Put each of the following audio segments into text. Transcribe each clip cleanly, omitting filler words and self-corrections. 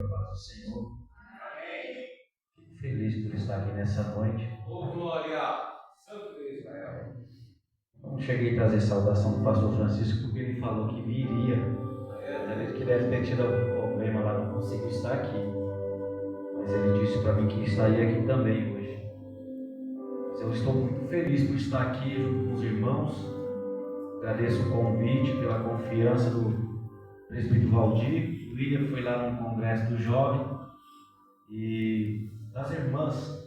Paz do Senhor. Amém. Fico feliz por estar aqui nessa noite. Glória! Santo de Israel. Não cheguei a trazer saudação do pastor Francisco porque ele falou que viria. Talvez que deve ter tido algum problema lá, não consigo estar aqui. Mas ele disse para mim que estaria aqui também hoje. Mas eu estou muito feliz por estar aqui junto com os irmãos. Agradeço o convite, pela confiança do presbítero Valdir. O William foi lá no congresso do jovem e das irmãs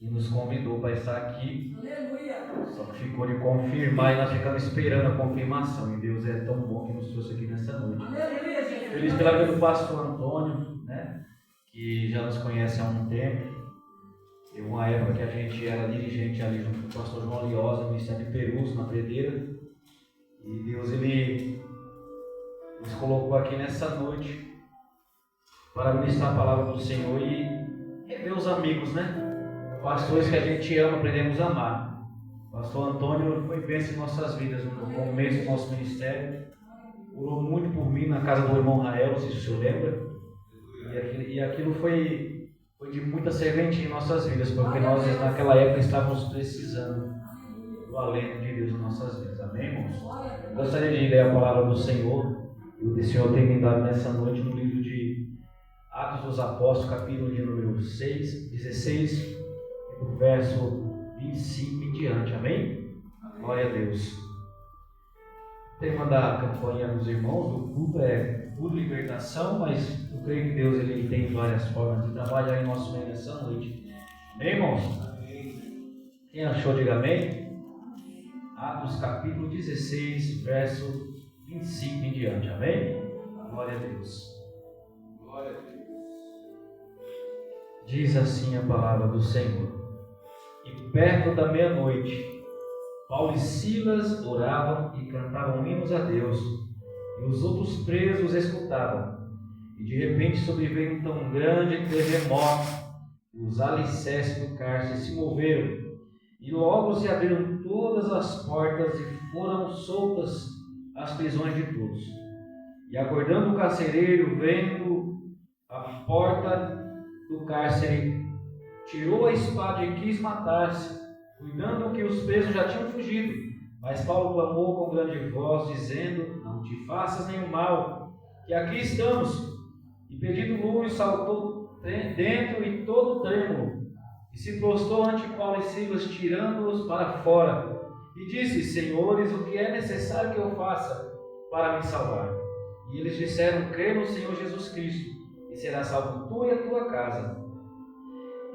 e nos convidou para estar aqui. Aleluia. Só que ficou de confirmar e nós ficamos esperando a confirmação. E Deus é tão bom que nos trouxe aqui nessa noite. Aleluia, gente. Feliz pela vida do pastor Antônio, né? Que já nos conhece há um tempo. Teve uma época que a gente era dirigente ali junto com o pastor João Liosa, no Ministério de Perus, na Predeira. E Deus, Ele nos colocou aqui nessa noite para ministrar a palavra do Senhor e rever os amigos, né? Pastores que a gente ama, aprendemos a amar. O pastor Antônio foi bênção em nossas vidas no começo do nosso ministério. Orou muito por mim na casa do irmão Rael, não sei se o senhor lembra. E aquilo foi de muita serventia em nossas vidas, porque nós naquela época estávamos precisando do alento de Deus em nossas vidas. Amém, irmãos? Gostaria de ler a palavra do Senhor. E o Senhor tem me dado nessa noite no livro de Atos dos Apóstolos, capítulo de número 16, do verso 25 em diante. Amém? Glória a Deus. O tema da campanha dos irmãos do culto é Culto Libertação, mas eu creio que Deus ele tem várias formas de trabalhar em nosso meio nessa noite. Amém, irmãos? Amém. Quem achou, diga amém. Atos capítulo 16, verso 25 em diante. Amém? Glória a Deus. Glória a Deus. Diz assim a palavra do Senhor. E perto da meia-noite, Paulo e Silas oravam e cantavam hinos a Deus, e os outros presos escutavam. E de repente sobreveio um tão grande terremoto, que os alicerces do cárcere se moveram, e logo se abriram todas as portas e foram soltas as prisões de todos. E acordando o carcereiro, vendo a porta do cárcere, tirou a espada e quis matar-se, cuidando que os presos já tinham fugido. Mas Paulo clamou com grande voz, dizendo: não te faças nenhum mal, que aqui estamos. E pedindo luz, saltou dentro e todo trêmulo, e se prostrou ante Paulo e Silas, tirando-os para fora, e disse: senhores, o que é necessário que eu faça para me salvar? E eles disseram: crê no Senhor Jesus Cristo, e será salvo tu e a tua casa.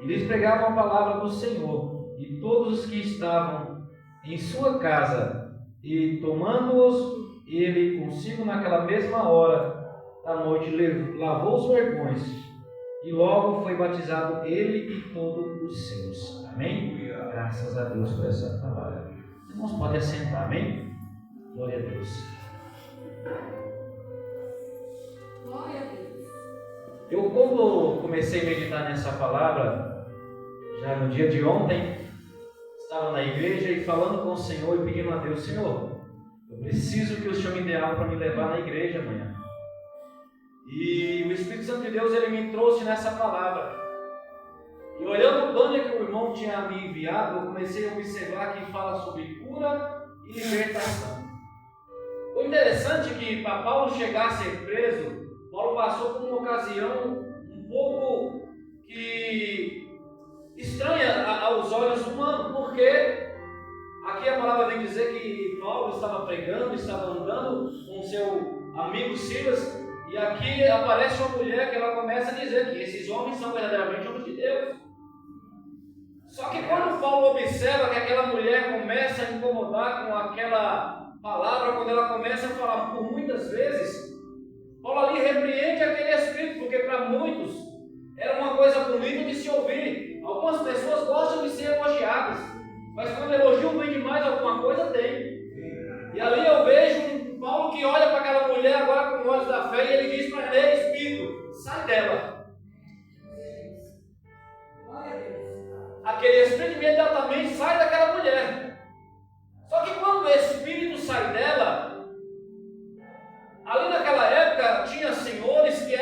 E lhes pregavam a palavra do Senhor, e todos os que estavam em sua casa, e tomando-os ele consigo naquela mesma hora da noite, lavou os vergões, e logo foi batizado ele e todos os seus. Amém? Graças a Deus por essa palavra. Irmãos, podem assentar, amém? Glória a Deus. Glória a Deus. Eu, quando comecei a meditar nessa palavra, já no dia de ontem, estava na igreja e falando com o Senhor e pedindo a Deus: Senhor, eu preciso que o Senhor me dê algo para me levar na igreja amanhã. E o Espírito Santo de Deus, ele me trouxe nessa palavra. E olhando o banner que o irmão tinha me enviado, eu comecei a observar que fala sobre cura e libertação. O interessante é que para Paulo chegar a ser preso, Paulo passou por uma ocasião um pouco que estranha aos olhos humanos, porque aqui a palavra vem dizer que Paulo estava pregando, estava andando com seu amigo Silas, e aqui aparece uma mulher que ela começa a dizer que esses homens são verdadeiramente homens de Deus. Só que quando Paulo observa que aquela mulher começa a incomodar com aquela palavra, quando ela começa a falar por muitas vezes, Paulo ali repreende aquele espírito, porque para muitos era uma coisa bonita de se ouvir. Algumas pessoas gostam de ser elogiadas, mas quando elogiam bem demais alguma coisa, tem. E ali eu vejo um Paulo que olha para aquela mulher agora com olhos da fé e ele diz para ela: espírito, sai dela. Aquele espírito imediatamente sai daquela mulher. Só que quando o espírito sai dela, ali naquela época tinha senhores que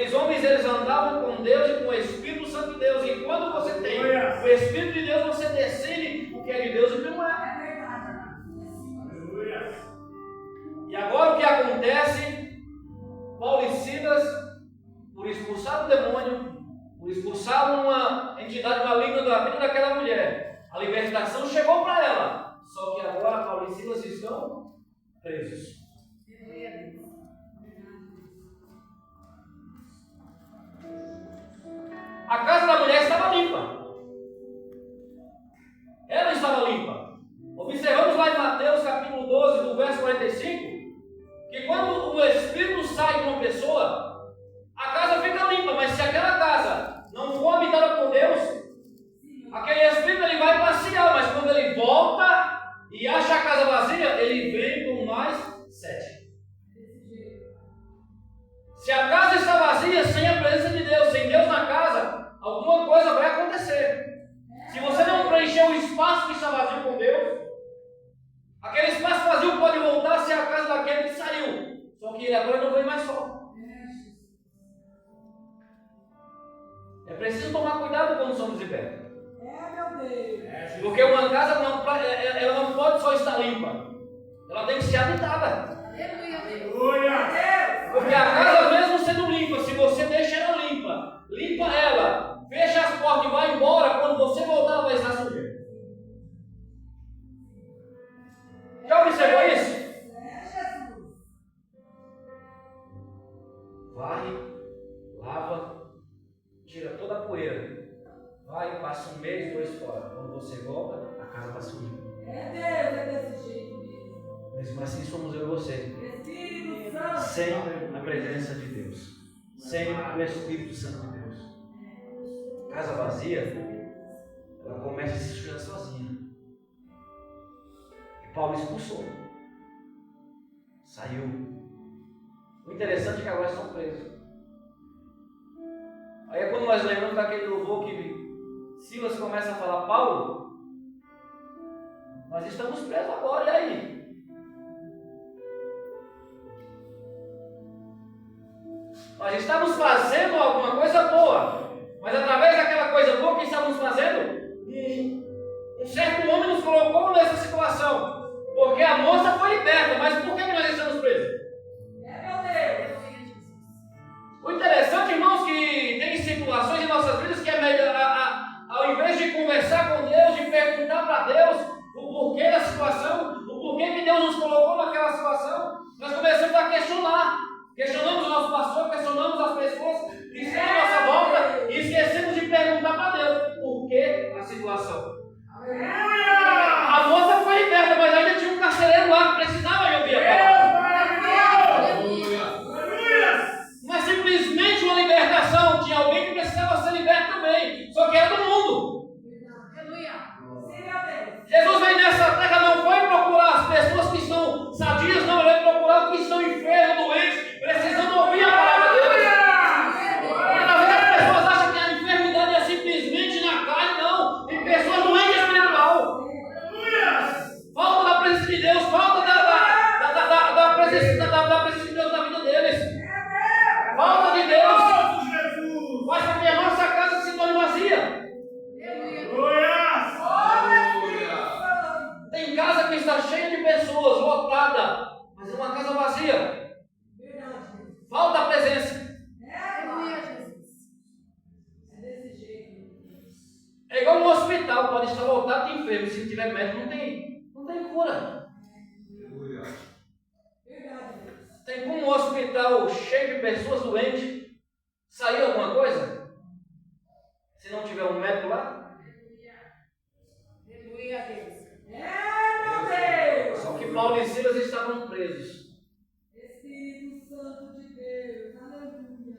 Aqueles homens, eles andavam com Deus e com o Espírito Santo de Deus. E quando você tem o Espírito de Deus, você decide o que é de Deus e o que não é. E agora o que acontece? Paulo e Silas, por expulsar o demônio, por expulsar uma entidade maligna da vida daquela mulher, a libertação chegou para ela. Só que agora Paulo e Silas estão presos. A casa da mulher estava limpa. Ela estava limpa. Observamos lá em Mateus capítulo 12, do verso 45, que quando o Espírito sai de uma pessoa, a casa fica limpa, mas se aquela casa não for habitada por Deus, aquele Espírito ele vai passear, mas quando ele volta e acha a casa vazia, ele vem com mais 7. Se a casa está vazia, sem a presença de Deus, sem Deus na casa, alguma coisa vai acontecer. Se você não preencher o espaço que está vazio com Deus, aquele espaço vazio pode voltar a ser a casa daquele que saiu. Só que ele agora não vem mais só. É preciso tomar cuidado quando somos libertos. Porque uma casa ela não pode só estar limpa. Ela tem que ser habitada. Porque a casa mesmo sendo limpa, se você deixa ela limpa, limpa ela, fecha as portas e vai embora, quando você voltar ela vai estar suja. Já observou isso? Vai, lava, tira toda a poeira. Vai, passa 1 mês, 2 fora. Quando você volta, a casa está suja. É Deus, é desse jeito mesmo. Mesmo assim somos eu e você. Espírito Santo. Sem a presença de Deus. Sem o Espírito Santo de Deus. Casa vazia, ela começa a se sujar sozinha. E Paulo expulsou. Saiu. O interessante é que agora estão presos. Aí é quando nós lembramos daquele louvor que Silas começa a falar: Paulo, nós estamos presos agora, e aí? Nós estamos fazendo alguma coisa boa, mas através daquela coisa boa que estamos fazendo, um certo homem nos colocou nessa situação, porque a moça foi liberta, mas por que nós estamos presos? O interessante, irmãos, que tem situações em nossas vidas que é melhor, ao invés de conversar com Deus, de perguntar para Deus o porquê da situação, o porquê que Deus nos colocou naquela situação, nós começamos a questionar. Questionamos o nosso pastor, questionamos as pessoas que estão à nossa volta e esquecemos de perguntar para Deus por que a situação. A moça foi liberta, mas ainda tinha um carcereiro lá que precisava de ouvir a palavra. Não é simplesmente uma libertação, tinha alguém que precisava ser liberto também, só que era do mundo. Jesus veio nessa terra, não foi procurar as pessoas que estão sadias, não, ele veio procurar os que estão enfermos, doentes, precisando ouvir a palavra de Deus. Porque às vezes as pessoas acham que a enfermidade é simplesmente na carne, não. Tem pessoas doentes espiritual. Falta da presença de Deus, falta da presença de Deus na vida deles. Falta de Deus faz com que a nossa casa se torne vazia. Tem casa que está cheia de pessoas, lotada, mas é uma casa vazia. Falta a presença. É igual um hospital, pode estar lotado de enfermos, se tiver médico não tem cura. Tem como um hospital cheio de pessoas doentes sair alguma coisa? Se não tiver um médico lá? Só que Paulo e Silas estavam presos. Espírito Santo de Deus, aleluia.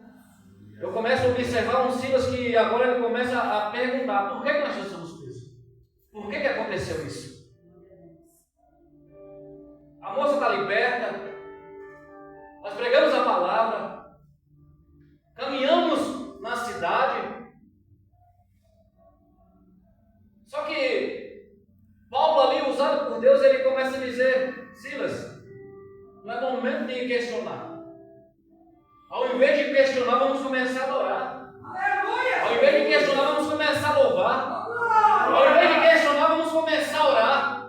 Eu começo a observar um Silas que agora ele começa a perguntar: por que nós estamos presos? Por que aconteceu isso? A moça está liberta, nós pregamos a palavra, caminhamos na cidade. Só que Paulo ali, usado por Deus, ele começa a dizer: Silas, não é momento de questionar. A Ao invés de questionar, vamos começar a adorar. Ao invés de questionar, vamos começar a louvar. Ao invés de questionar, vamos começar a orar.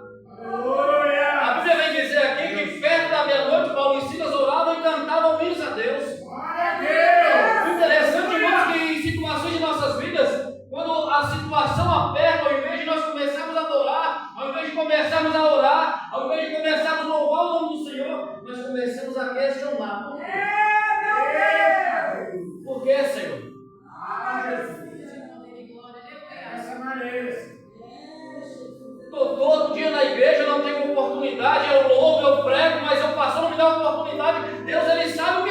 A Bíblia vem dizer aqui que perto da meia-noite, Paulo e Silas oravam e cantavam hinos a Deus. O interessante, irmãos, que em situações de nossas vidas, quando a situação aperta, ao invés de nós começarmos a adorar, ao invés de começarmos a orar, ao invés de começarmos a louvar o nome do Senhor, nós começamos a questionar. Por quê, Senhor? Estou todo dia na igreja, não tenho oportunidade, eu louvo, eu prego, mas eu pastor não me dá oportunidade. Deus, Ele sabe